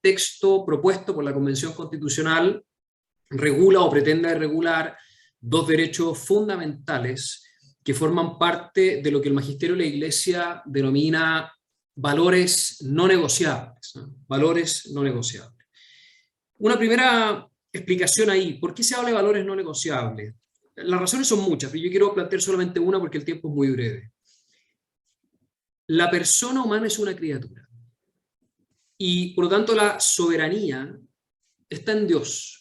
texto propuesto por la Convención Constitucional regula o pretende regular dos derechos fundamentales que forman parte de lo que el magisterio de la Iglesia denomina valores no negociables, ¿no? Valores no negociables. Una primera explicación ahí, ¿por qué se habla de valores no negociables? Las razones son muchas, pero yo quiero plantear solamente una porque el tiempo es muy breve. La persona humana es una criatura y por lo tanto la soberanía está en Dios.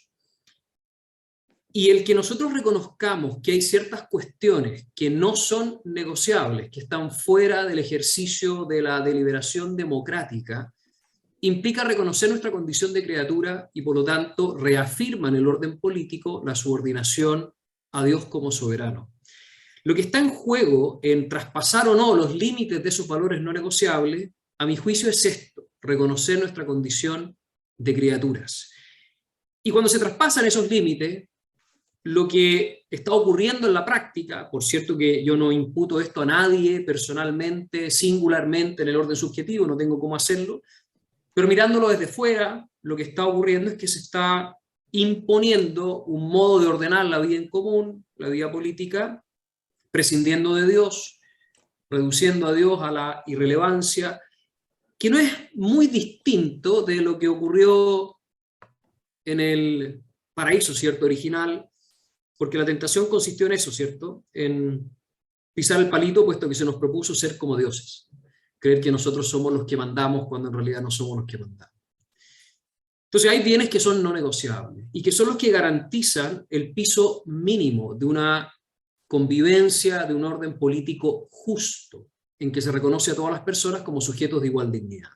Y el que nosotros reconozcamos que hay ciertas cuestiones que no son negociables, que están fuera del ejercicio de la deliberación democrática, implica reconocer nuestra condición de criatura y por lo tanto reafirma en el orden político la subordinación a Dios como soberano. Lo que está en juego en traspasar o no los límites de esos valores no negociables, a mi juicio es esto, reconocer nuestra condición de criaturas. Y cuando se traspasan esos límites, lo que está ocurriendo en la práctica, por cierto que yo no imputo esto a nadie personalmente, singularmente en el orden subjetivo, no tengo cómo hacerlo, pero mirándolo desde fuera, lo que está ocurriendo es que se está imponiendo un modo de ordenar la vida en común, la vida política, prescindiendo de Dios, reduciendo a Dios a la irrelevancia, que no es muy distinto de lo que ocurrió en el paraíso, ¿cierto?, original, porque la tentación consistió en eso, ¿cierto?, en pisar el palito, puesto que se nos propuso ser como dioses, creer que nosotros somos los que mandamos cuando en realidad no somos los que mandamos. Entonces hay bienes que son no negociables y que son los que garantizan el piso mínimo de una convivencia, de un orden político justo, en que se reconoce a todas las personas como sujetos de igual dignidad.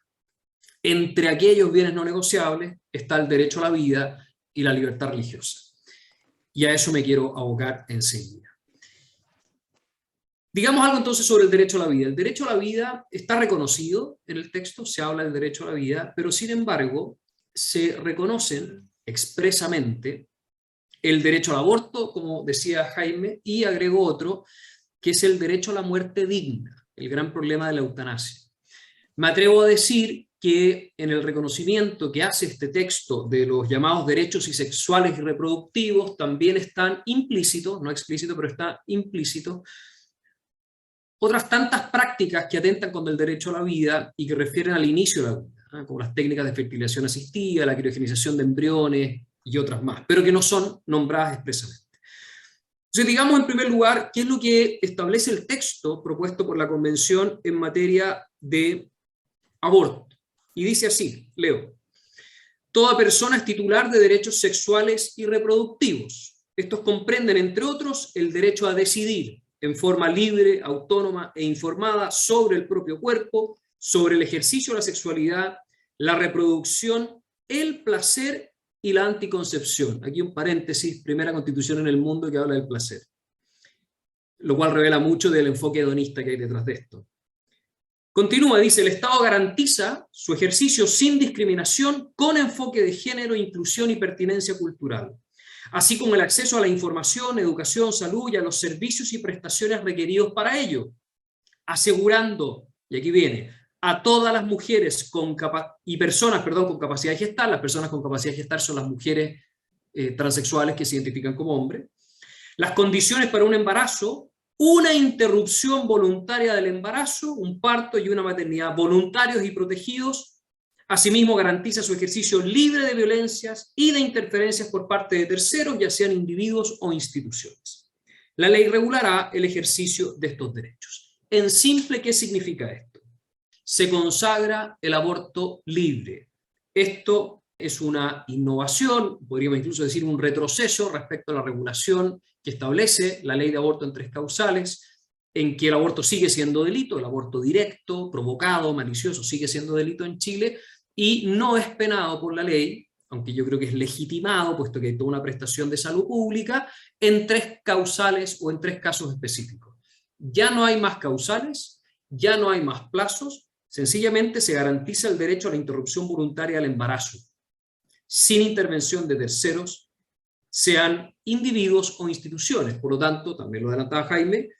Entre aquellos bienes no negociables está el derecho a la vida y la libertad religiosa. Y a eso me quiero abocar enseguida. Digamos algo entonces sobre el derecho a la vida. El derecho a la vida está reconocido en el texto, se habla del derecho a la vida, pero sin embargo se reconocen expresamente el derecho al aborto, como decía Jaime, y agregó otro, que es el derecho a la muerte digna, el gran problema de la eutanasia. Me atrevo a decir que en el reconocimiento que hace este texto de los llamados derechos y sexuales y reproductivos también están implícitos, no explícitos, pero está implícito, otras tantas prácticas que atentan contra el derecho a la vida y que refieren al inicio de la vida, como las técnicas de fertilización asistida, la criogenización de embriones y otras más, pero que no son nombradas expresamente. Entonces, digamos en primer lugar, ¿qué es lo que establece el texto propuesto por la Convención en materia de aborto? Y dice así, leo: toda persona es titular de derechos sexuales y reproductivos. Estos comprenden, entre otros, el derecho a decidir en forma libre, autónoma e informada sobre el propio cuerpo, sobre el ejercicio de la sexualidad, la reproducción, el placer y la anticoncepción. Aquí un paréntesis, primera constitución en el mundo que habla del placer, lo cual revela mucho del enfoque hedonista que hay detrás de esto. Continúa, dice, el Estado garantiza su ejercicio sin discriminación, con enfoque de género, inclusión y pertinencia cultural, así como el acceso a la información, educación, salud y a los servicios y prestaciones requeridos para ello, asegurando, y aquí viene, a todas las mujeres y personas con capacidad de gestar. Las personas con capacidad de gestar son las mujeres transexuales que se identifican como hombres, las condiciones para un embarazo, una interrupción voluntaria del embarazo, un parto y una maternidad voluntarios y protegidos. Asimismo, garantiza su ejercicio libre de violencias y de interferencias por parte de terceros, ya sean individuos o instituciones. La ley regulará el ejercicio de estos derechos. En simple, ¿qué significa esto? Se consagra el aborto libre. Esto es una innovación, podríamos incluso decir un retroceso respecto a la regulación que establece la ley de aborto en 3 causales, en que el aborto sigue siendo delito, el aborto directo, provocado, malicioso, sigue siendo delito en Chile, y no es penado por la ley, aunque yo creo que es legitimado, puesto que hay toda una prestación de salud pública, en 3 causales o en 3 casos específicos. Ya no hay más causales, ya no hay más plazos, sencillamente se garantiza el derecho a la interrupción voluntaria del embarazo, sin intervención de terceros, sean individuos o instituciones. Por lo tanto, también lo adelantaba Jaime,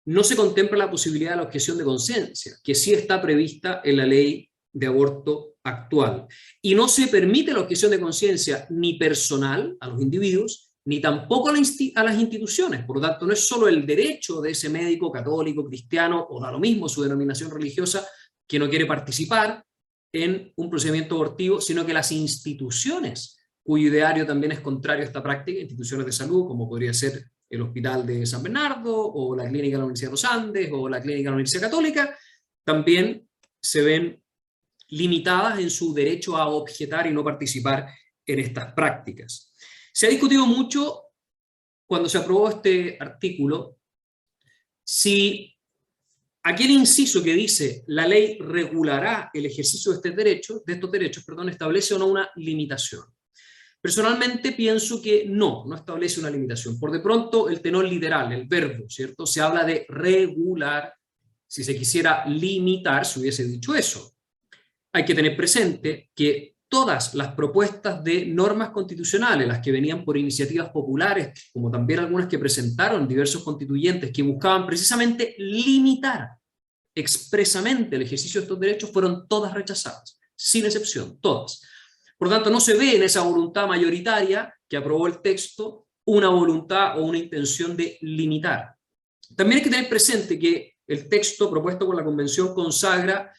no se contempla la posibilidad de la objeción de conciencia, que sí está prevista en la ley de aborto actual. Y no se permite la objeción de conciencia ni personal a los individuos, ni tampoco a las instituciones. Por lo tanto, no es solo el derecho de ese médico católico, cristiano, o da lo mismo su denominación religiosa, que no quiere participar en un procedimiento abortivo, sino que las instituciones, cuyo ideario también es contrario a esta práctica, instituciones de salud, como podría ser el Hospital de San Bernardo, o la Clínica de la Universidad de los Andes, o la Clínica de la Universidad Católica, también se ven limitadas en su derecho a objetar y no participar en estas prácticas. Se ha discutido mucho, cuando se aprobó este artículo, si aquel inciso que dice la ley regulará el ejercicio de estos derechos, establece o no una limitación. Personalmente pienso que no establece una limitación. Por de pronto el tenor literal, el verbo, ¿cierto? Se habla de regular. Si se quisiera limitar, se hubiese dicho eso. Hay que tener presente que todas las propuestas de normas constitucionales, las que venían por iniciativas populares, como también algunas que presentaron diversos constituyentes que buscaban precisamente limitar expresamente el ejercicio de estos derechos, fueron todas rechazadas, sin excepción, todas. Por lo tanto, no se ve en esa voluntad mayoritaria que aprobó el texto una voluntad o una intención de limitar. También hay que tener presente que el texto propuesto por la Convención consagra,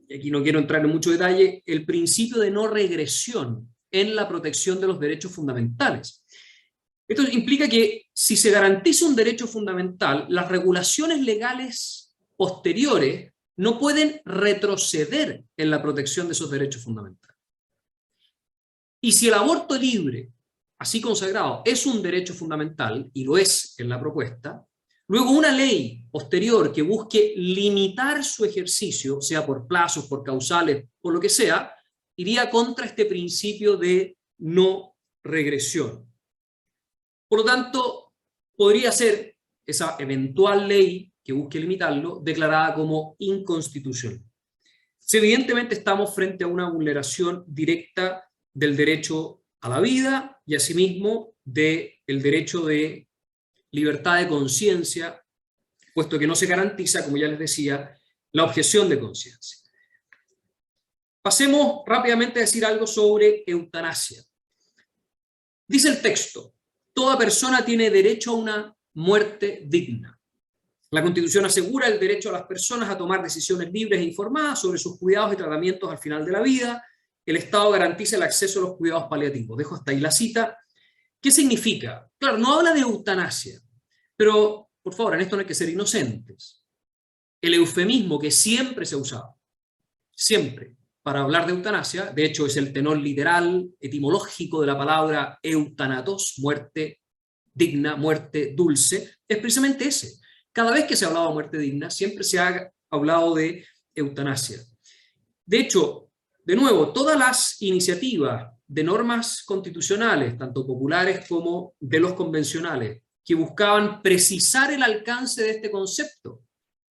y aquí no quiero entrar en mucho detalle, el principio de no regresión en la protección de los derechos fundamentales. Esto implica que si se garantiza un derecho fundamental, las regulaciones legales posteriores no pueden retroceder en la protección de esos derechos fundamentales. Y si el aborto libre, así consagrado, es un derecho fundamental, y lo es en la propuesta, luego una ley posterior que busque limitar su ejercicio, sea por plazos, por causales, por lo que sea, iría contra este principio de no regresión. Por lo tanto, podría ser esa eventual ley que busque limitarlo declarada como inconstitucional. Si evidentemente estamos frente a una vulneración directa del derecho a la vida y asimismo del derecho de libertad de conciencia, puesto que no se garantiza, como ya les decía, la objeción de conciencia. Pasemos rápidamente a decir algo sobre eutanasia. Dice el texto: toda persona tiene derecho a una muerte digna. La Constitución asegura el derecho a las personas a tomar decisiones libres e informadas sobre sus cuidados y tratamientos al final de la vida. El Estado garantiza el acceso a los cuidados paliativos. Dejo hasta ahí la cita. ¿Qué significa? Claro, no habla de eutanasia, pero, por favor, en esto no hay que ser inocentes. El eufemismo que siempre se ha usado, siempre, para hablar de eutanasia, de hecho es el tenor literal, etimológico de la palabra eutanatos, muerte digna, muerte dulce, es precisamente ese. Cada vez que se ha hablado de muerte digna, siempre se ha hablado de eutanasia. De hecho, de nuevo, todas las iniciativas de normas constitucionales, tanto populares como de los convencionales, que buscaban precisar el alcance de este concepto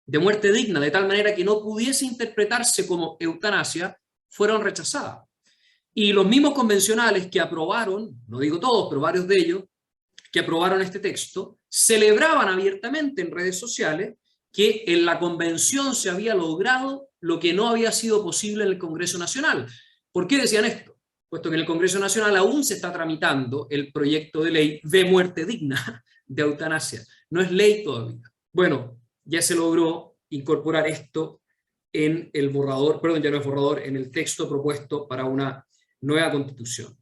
de muerte digna, de tal manera que no pudiese interpretarse como eutanasia, fueron rechazadas. Y los mismos convencionales que aprobaron, no digo todos, pero varios de ellos, que aprobaron este texto, celebraban abiertamente en redes sociales que en la convención se había logrado lo que no había sido posible en el Congreso Nacional. ¿Por qué decían esto? Puesto que en el Congreso Nacional aún se está tramitando el proyecto de ley de muerte digna, de eutanasia. No es ley todavía. Bueno, ya se logró incorporar esto en el borrador, perdón, ya no es borrador, en el texto propuesto para una nueva constitución.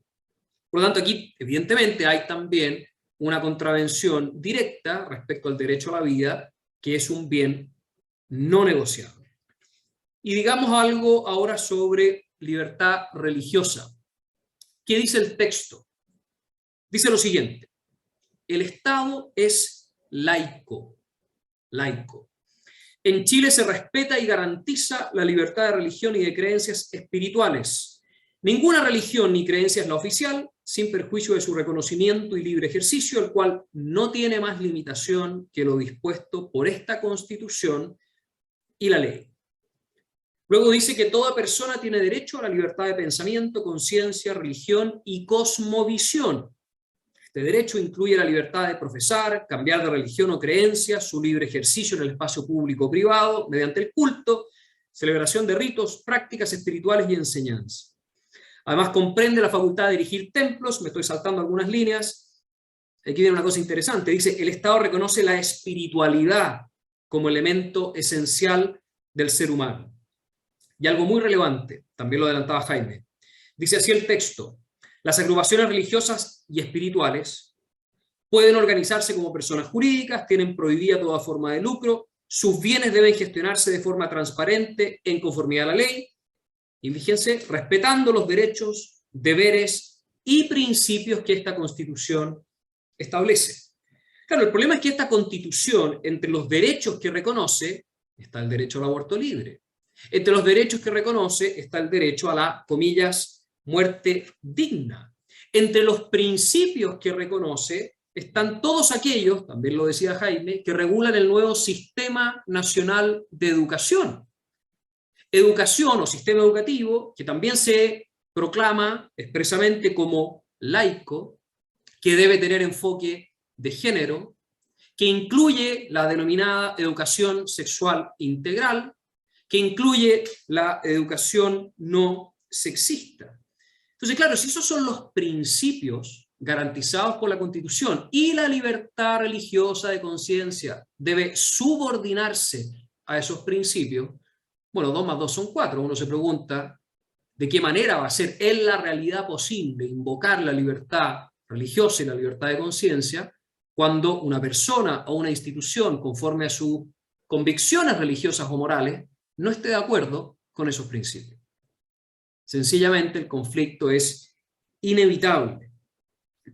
Por lo tanto, aquí evidentemente hay también una contravención directa respecto al derecho a la vida, que es un bien no negociable. Y digamos algo ahora sobre libertad religiosa. ¿Qué dice el texto? Dice lo siguiente: el Estado es laico. Laico. En Chile se respeta y garantiza la libertad de religión y de creencias espirituales. Ninguna religión ni creencia es la oficial, sin perjuicio de su reconocimiento y libre ejercicio, el cual no tiene más limitación que lo dispuesto por esta Constitución y la ley. Luego dice que toda persona tiene derecho a la libertad de pensamiento, conciencia, religión y cosmovisión. Este derecho incluye la libertad de profesar, cambiar de religión o creencia, su libre ejercicio en el espacio público o privado, mediante el culto, celebración de ritos, prácticas espirituales y enseñanza. Además comprende la facultad de dirigir templos, me estoy saltando algunas líneas. Aquí viene una cosa interesante, dice, el Estado reconoce la espiritualidad como elemento esencial del ser humano. Y algo muy relevante, también lo adelantaba Jaime, dice así el texto, las agrupaciones religiosas y espirituales pueden organizarse como personas jurídicas, tienen prohibida toda forma de lucro, sus bienes deben gestionarse de forma transparente en conformidad a la ley, y fíjense, respetando los derechos, deberes y principios que esta Constitución establece. Claro, el problema es que esta Constitución, entre los derechos que reconoce, está el derecho al aborto libre. Entre los derechos que reconoce está el derecho a la, comillas, muerte digna. Entre los principios que reconoce están todos aquellos, también lo decía Jaime, que regulan el nuevo Sistema Nacional de Educación. Educación o sistema educativo que también se proclama expresamente como laico, que debe tener enfoque de género, que incluye la denominada educación sexual integral, que incluye la educación no sexista. Entonces, claro, si esos son los principios garantizados por la Constitución y la libertad religiosa de conciencia debe subordinarse a esos principios, bueno, 2 más 2 son 4. Uno se pregunta de qué manera va a ser en la realidad posible invocar la libertad religiosa y la libertad de conciencia cuando una persona o una institución, conforme a sus convicciones religiosas o morales, no esté de acuerdo con esos principios. Sencillamente el conflicto es inevitable.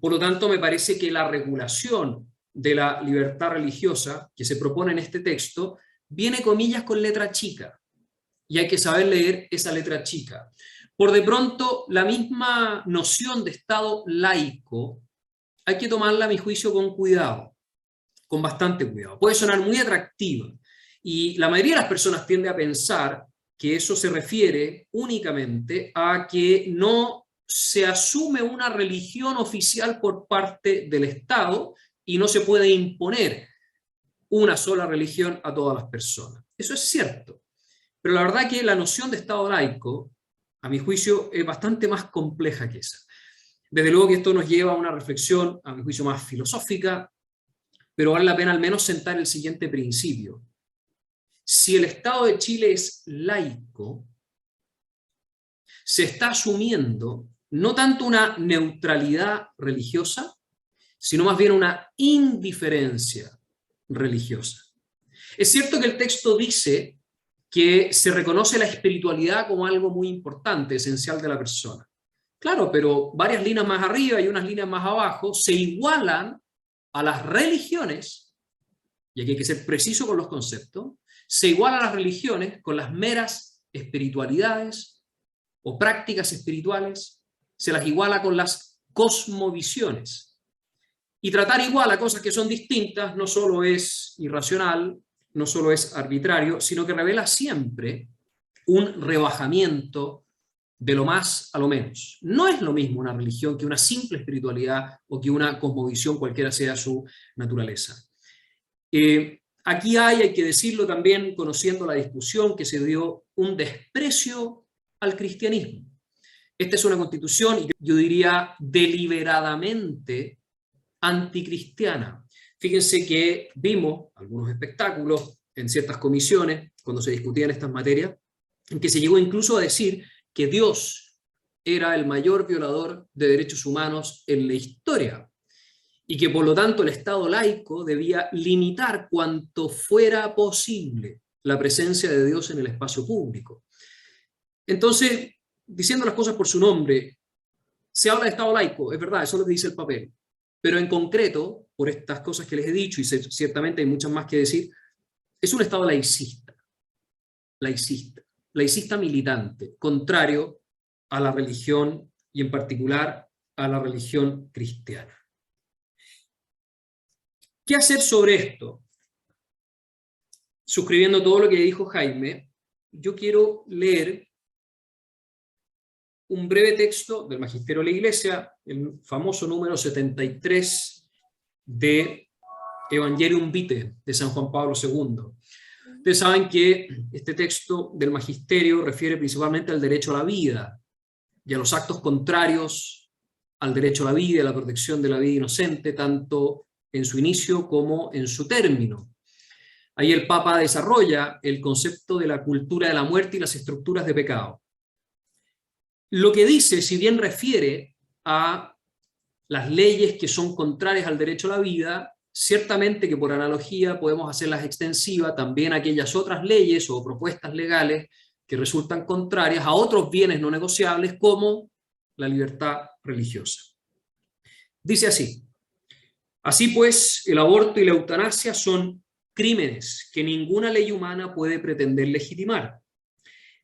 Por lo tanto, me parece que la regulación de la libertad religiosa que se propone en este texto viene, comillas, con letra chica. Y hay que saber leer esa letra chica. Por de pronto, la misma noción de Estado laico hay que tomarla, a mi juicio, con cuidado, con bastante cuidado. Puede sonar muy atractiva, y la mayoría de las personas tiende a pensar que eso se refiere únicamente a que no se asume una religión oficial por parte del Estado y no se puede imponer una sola religión a todas las personas. Eso es cierto. Pero la verdad que la noción de Estado laico, a mi juicio, es bastante más compleja que esa. Desde luego que esto nos lleva a una reflexión, a mi juicio, más filosófica, pero vale la pena al menos sentar el siguiente principio. Si el Estado de Chile es laico, se está asumiendo no tanto una neutralidad religiosa, sino más bien una indiferencia religiosa. Es cierto que el texto dice que se reconoce la espiritualidad como algo muy importante, esencial de la persona. Claro, pero varias líneas más arriba y unas líneas más abajo se igualan a las religiones, y aquí hay que ser preciso con los conceptos, se igualan a las religiones con las meras espiritualidades o prácticas espirituales, se las iguala con las cosmovisiones. Y tratar igual a cosas que son distintas no solo es irracional, no solo es arbitrario, sino que revela siempre un rebajamiento de lo más a lo menos. No es lo mismo una religión que una simple espiritualidad o que una cosmovisión, cualquiera sea su naturaleza. Aquí hay que decirlo también, conociendo la discusión, que se dio un desprecio al cristianismo. Esta es una constitución, y yo diría deliberadamente anticristiana. Fíjense que vimos algunos espectáculos en ciertas comisiones, cuando se discutían estas materias, en que se llegó incluso a decir que Dios era el mayor violador de derechos humanos en la historia, y que por lo tanto el Estado laico debía limitar cuanto fuera posible la presencia de Dios en el espacio público. Entonces, diciendo las cosas por su nombre, se habla de Estado laico, es verdad, eso es lo que dice el papel, pero en concreto, por estas cosas que les he dicho, y ciertamente hay muchas más que decir, es un Estado laicista, laicista militante, contrario a la religión y en particular a la religión cristiana. ¿Qué hacer sobre esto? Suscribiendo todo lo que dijo Jaime, yo quiero leer un breve texto del Magisterio de la Iglesia, el famoso número 73 de Evangelium Vitae de San Juan Pablo II. Ustedes saben que este texto del Magisterio refiere principalmente al derecho a la vida y a los actos contrarios al derecho a la vida y a la protección de la vida inocente, tanto en su inicio como en su término. Ahí el Papa desarrolla el concepto de la cultura de la muerte y las estructuras de pecado. Lo que dice, si bien refiere a las leyes que son contrarias al derecho a la vida, ciertamente que por analogía podemos hacerlas extensivas también a aquellas otras leyes o propuestas legales que resultan contrarias a otros bienes no negociables como la libertad religiosa. Dice así: así pues, el aborto y la eutanasia son crímenes que ninguna ley humana puede pretender legitimar.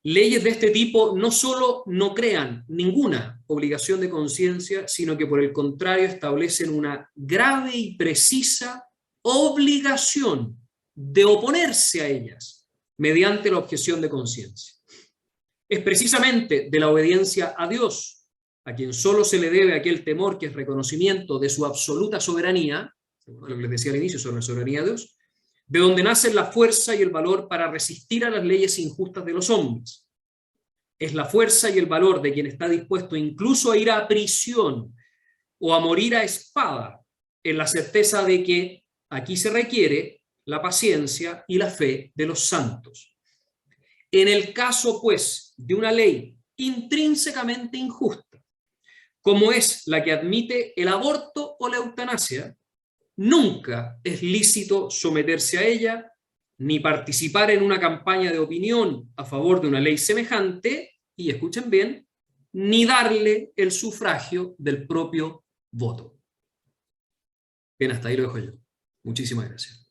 Leyes de este tipo no solo no crean ninguna obligación de conciencia, sino que por el contrario establecen una grave y precisa obligación de oponerse a ellas mediante la objeción de conciencia. Es precisamente de la obediencia a Dios, a quien solo se le debe aquel temor que es reconocimiento de su absoluta soberanía, lo que les decía al inicio sobre la soberanía de Dios, de donde nacen la fuerza y el valor para resistir a las leyes injustas de los hombres. Es la fuerza y el valor de quien está dispuesto incluso a ir a prisión o a morir a espada, en la certeza de que aquí se requiere la paciencia y la fe de los santos. En el caso, pues, de una ley intrínsecamente injusta, como es la que admite el aborto o la eutanasia, nunca es lícito someterse a ella, ni participar en una campaña de opinión a favor de una ley semejante, y escuchen bien, ni darle el sufragio del propio voto. Bien, hasta ahí lo dejo yo. Muchísimas gracias.